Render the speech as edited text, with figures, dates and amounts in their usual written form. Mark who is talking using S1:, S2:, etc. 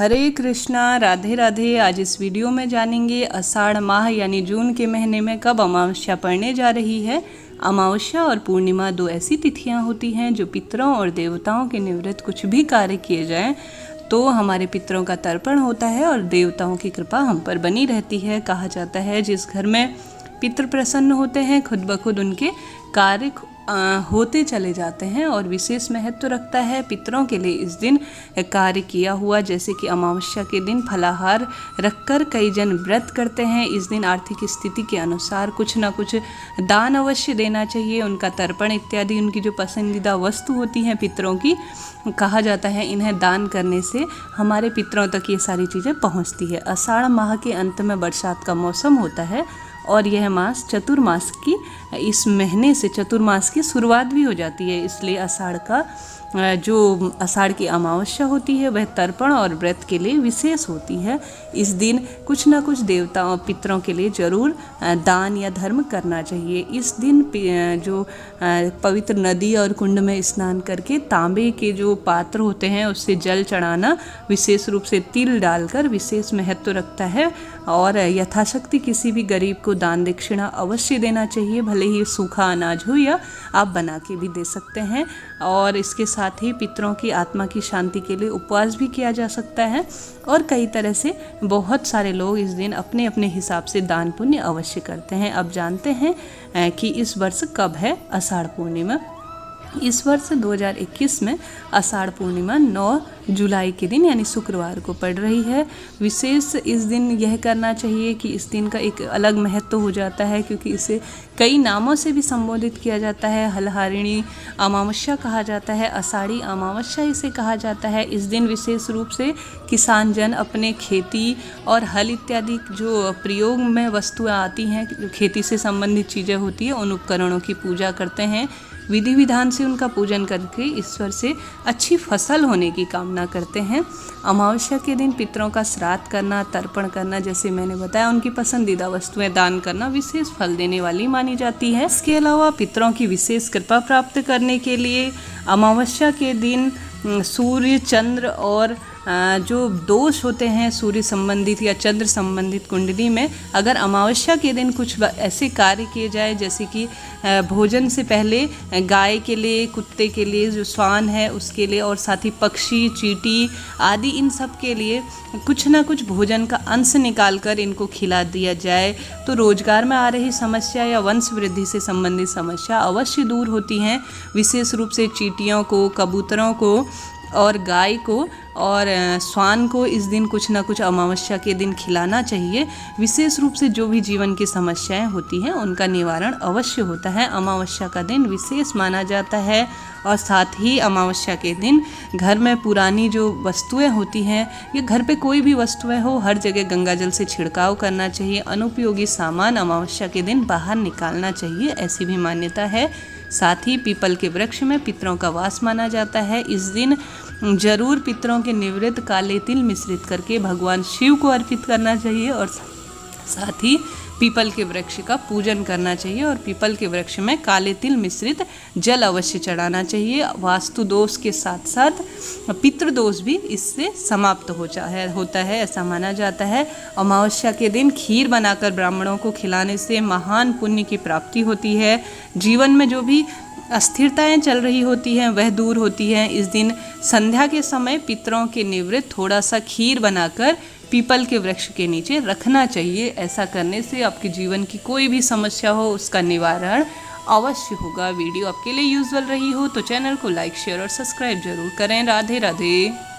S1: हरे कृष्णा, राधे राधे। आज इस वीडियो में जानेंगे आषाढ़ माह यानी जून के महीने में कब अमावस्या पड़ने जा रही है। अमावस्या और पूर्णिमा दो ऐसी तिथियां होती हैं जो पितरों और देवताओं के निवृत्त कुछ भी कार्य किए जाएं तो हमारे पितरों का तर्पण होता है और देवताओं की कृपा हम पर बनी रहती है। कहा जाता है जिस घर में पितृ प्रसन्न होते हैं खुद ब खुद उनके कार्य होते चले जाते हैं और विशेष महत्व रखता है पितरों के लिए इस दिन कार्य किया हुआ। जैसे कि अमावस्या के दिन फलाहार रखकर कई जन व्रत करते हैं। इस दिन आर्थिक स्थिति के अनुसार कुछ ना कुछ दान अवश्य देना चाहिए। उनका तर्पण इत्यादि उनकी जो पसंदीदा वस्तु होती हैं पितरों की, कहा जाता है इन्हें दान करने से हमारे पितरों तक ये सारी चीज़ें पहुँचती है। आषाढ़ माह के अंत में बरसात का मौसम होता है और यह मास चतुर्मास की इस महीने से चतुर्मास की शुरुआत भी हो जाती है। इसलिए आषाढ़ की अमावस्या होती है वह तर्पण और व्रत के लिए विशेष होती है। इस दिन कुछ ना कुछ देवताओं पितरों के लिए जरूर दान या धर्म करना चाहिए। इस दिन जो पवित्र नदी और कुंड में स्नान करके तांबे के जो पात्र होते हैं उससे जल चढ़ाना, विशेष रूप से तिल डालकर, विशेष महत्व रखता है। और यथाशक्ति किसी भी गरीब को दान दक्षिणा अवश्य देना चाहिए, भले ही सूखा अनाज हो या आप बना के भी दे सकते हैं। और इसके साथ ही पितरों की आत्मा की शांति के लिए उपवास भी किया जा सकता है। और कई तरह से बहुत सारे लोग इस दिन अपने अपने हिसाब से दान पुण्य अवश्य करते हैं। अब जानते हैं कि इस वर्ष कब है आषाढ़ पूर्णिमा। इस वर्ष 2021 में आषाढ़ पूर्णिमा 9 जुलाई के दिन यानी शुक्रवार को पड़ रही है। विशेष इस दिन यह करना चाहिए कि इस दिन का एक अलग महत्व हो जाता है क्योंकि इसे कई नामों से भी संबोधित किया जाता है। हलहारिणी अमावस्या कहा जाता है, आषाढ़ी अमावस्या इसे कहा जाता है। इस दिन विशेष रूप से किसान जन अपने खेती और हल इत्यादि जो प्रयोग में वस्तुएं आती हैं, जो खेती से संबंधित चीज़ें होती हैं, उन उपकरणों की पूजा करते हैं। विधि विधान से उनका पूजन करके ईश्वर से अच्छी फसल होने की कामना करते हैं। अमावस्या के दिन पितरों का श्राद्ध करना, तर्पण करना, जैसे मैंने बताया उनकी पसंदीदा वस्तुएं दान करना विशेष फल देने वाली मानी जाती है। इसके अलावा पितरों की विशेष कृपा प्राप्त करने के लिए अमावस्या के दिन सूर्य, चंद्र और जो दोष होते हैं सूर्य संबंधित या चंद्र संबंधित कुंडली में, अगर अमावस्या के दिन कुछ ऐसे कार्य किए जाए जैसे कि भोजन से पहले गाय के लिए, कुत्ते के लिए, जो श्वान है उसके लिए, और साथ ही पक्षी, चींटी आदि इन सब के लिए कुछ ना कुछ भोजन का अंश निकाल कर इनको खिला दिया जाए तो रोजगार में आ रही समस्या या वंश वृद्धि से संबंधित समस्या अवश्य दूर होती हैं। विशेष रूप से चींटियों को, कबूतरों को और गाय को और श्वान को इस दिन कुछ ना कुछ अमावस्या के दिन खिलाना चाहिए। विशेष रूप से जो भी जीवन की समस्याएं होती हैं उनका निवारण अवश्य होता है। अमावस्या का दिन विशेष माना जाता है और साथ ही अमावस्या के दिन घर में पुरानी जो वस्तुएं होती हैं या घर पे कोई भी वस्तुएं हो, हर जगह गंगा जल से छिड़काव करना चाहिए। अनुपयोगी सामान अमावस्या के दिन बाहर निकालना चाहिए, ऐसी भी मान्यता है। साथ ही पीपल के वृक्ष में पितरों का वास माना जाता है। इस दिन जरूर पितरों के निवृत्त काले तिल मिश्रित करके भगवान शिव को अर्पित करना चाहिए और साथ ही पीपल के वृक्ष का पूजन करना चाहिए और पीपल के वृक्ष में काले तिल मिश्रित जल अवश्य चढ़ाना चाहिए। वास्तु दोष के साथ साथ पितृदोष भी इससे समाप्त होता है, ऐसा माना जाता है। अमावस्या के दिन खीर बनाकर ब्राह्मणों को खिलाने से महान पुण्य की प्राप्ति होती है। जीवन में जो भी अस्थिरताएं चल रही होती हैं वह दूर होती हैं। इस दिन संध्या के समय पितरों के निवृत्त थोड़ा सा खीर बनाकर पीपल के वृक्ष के नीचे रखना चाहिए। ऐसा करने से आपके जीवन की कोई भी समस्या हो उसका निवारण अवश्य होगा। वीडियो आपके लिए यूजफुल रही हो तो चैनल को लाइक, शेयर और सब्सक्राइब जरूर करें। राधे राधे।